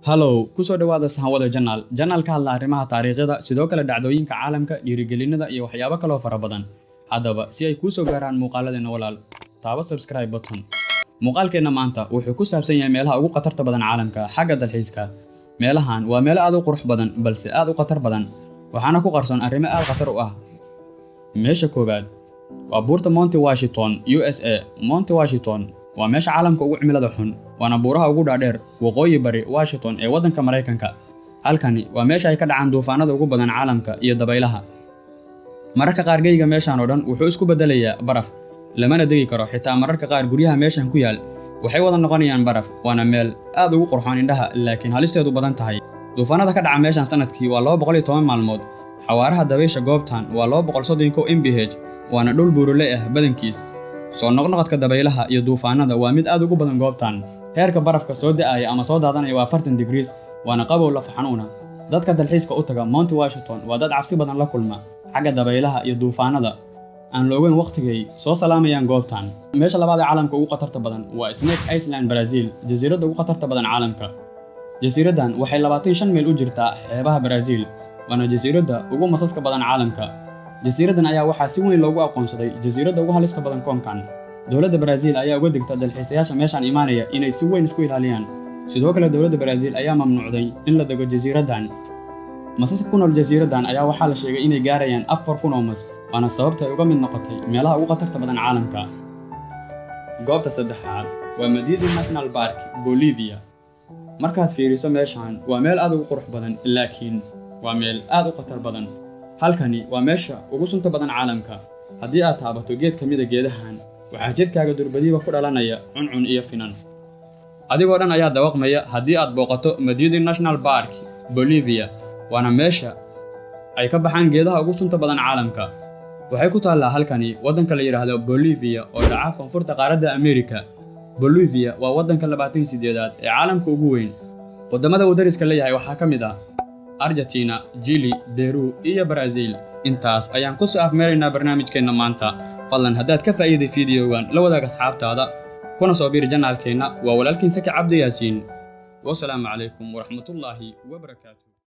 Hallow, ku soo dhawaada Sahanwada Journal ka hadla arrimaha taariikhda sidoo kale dhacdooyinka caalamka, dhiirigelinada iyo waxyaabo kale oo fara badan. Haddaba, si ay ku soo gaaraan muuqaaladeena walaal, taaba subscribe button. Muuqaalkeena maanta wuxuu ku saabsan yahay meelaha ugu khatarta badan caalamka xagga dalxiiska. Meelahan waa meelo aad u qurux badan balse aad u khatar badan, waxaana ku qarsoon arrimo aad khatar u ah. Meesha koowaad waa buurta Mount Washington, USA. Mount Washington waa meesha caalamka ugu cimilada xun, waana buuraha ugu dhaadheer waqooyi bari Washington ee waddanka Mareykanka. Halkani waa meesha ay ka dhacaan duufaanada ugu badan caalamka iyo dabaylaha. Mararka qaar geyga meeshan oo dhan wuxuu isku bedelayaa baraf, lamana degi karo xitaa mararka qaar guryaha meeshan ku yaal waxay wada noqonayaan baraf. Waana meel aad ugu qurxoon indhaha laakiin halisteedu badan tahay. Duufaanada ka dhaca meeshan sanadkii waa 210 maalmood. Xawaaraha dabaysha goobtan waa 231 mph, waana dhul buurule ah badankiis. Soo noqnoqodka dabaylaha iyo duufaanada waa mid aad ugu badan goobtan. Heerka barafka soo da'aya ama soo daadanaya waa 40 degrees, waana qabow laf xanuuna. Dadka dalxiiska u taga Mount Washington waa dad cabsi badan la kulma xagga dabaylaha iyo duufaanada aan loogeyn waqtigay soo salaamayaan goobtan. Meesha labaad ee caalamka ugu khatarta badan waa Snake Island, Brazil, jasiiradda ugu khatarta badan caalamka. Jasiiraddan waxay 25 mayl u jirtaa xeebaha Brazil, waana jasiiradda ugu masaska badan caalamka. Jasiiraddan ayaa waxaa si weyn loogu aqoonsaday jasiiradda ugu halista badan koonkan. Dowladda Brazil ayaa uga digta dalxiisayaasha meeshan imaanaya inay si weyn isku ilaaliyaan. Sidoo kale dowladda Brazil ayaa mamnuucday in la dego jasiiraddan. Masaska ku nool jasiiraddan ayaa waxaa la sheegay inay gaarayaan 4,000 oo mas, waana sababta ay uga mid noqotay meelaha ugu khatarta badan caalamka. Goobta saddexaad waa Madidi National Park, Bolivia. Markaad fiiriso meeshan waa meel aad ugu qurux badan laakiin waa meel aad u khatar badan. Halkani waa meesha ugu sunta badan caalamka. Haddii aad taabato geed ka mid ah geedahan, waxaa jirkaaga durbadiiba ku dhalanaya cuncun iyo finan. Adigoo dhan ayaa dawaqmaya haddii aad booqato Madidi National Park, Bolivia, waana meesha ay ka baxaan geedaha ugu sunta badan caalamka. Waxay ku taallaa halkani waddanka la yiraahdo Bolivia oo dhaca koonfurta qaaradda Amerika. Bolivia waa waddanka 28aad ee caalamka ugu weyn. Wadamada uu dariska leeyahay waxaa ka mid ah Argentina, Chile, Peru iyo Brazil. Intaas ayaan ku soo afmeeraynaa barnaamijkeena maanta. Fadlan haddaad ka faa'iiday fiidiyowan la wadaag asxaabtaada, kuna soo biir janaalkeena. Waa walaalkiin Saki Cabdi Yaasiin. Wassalaamu calaykum waraxmatullaahi wabarakaatuh.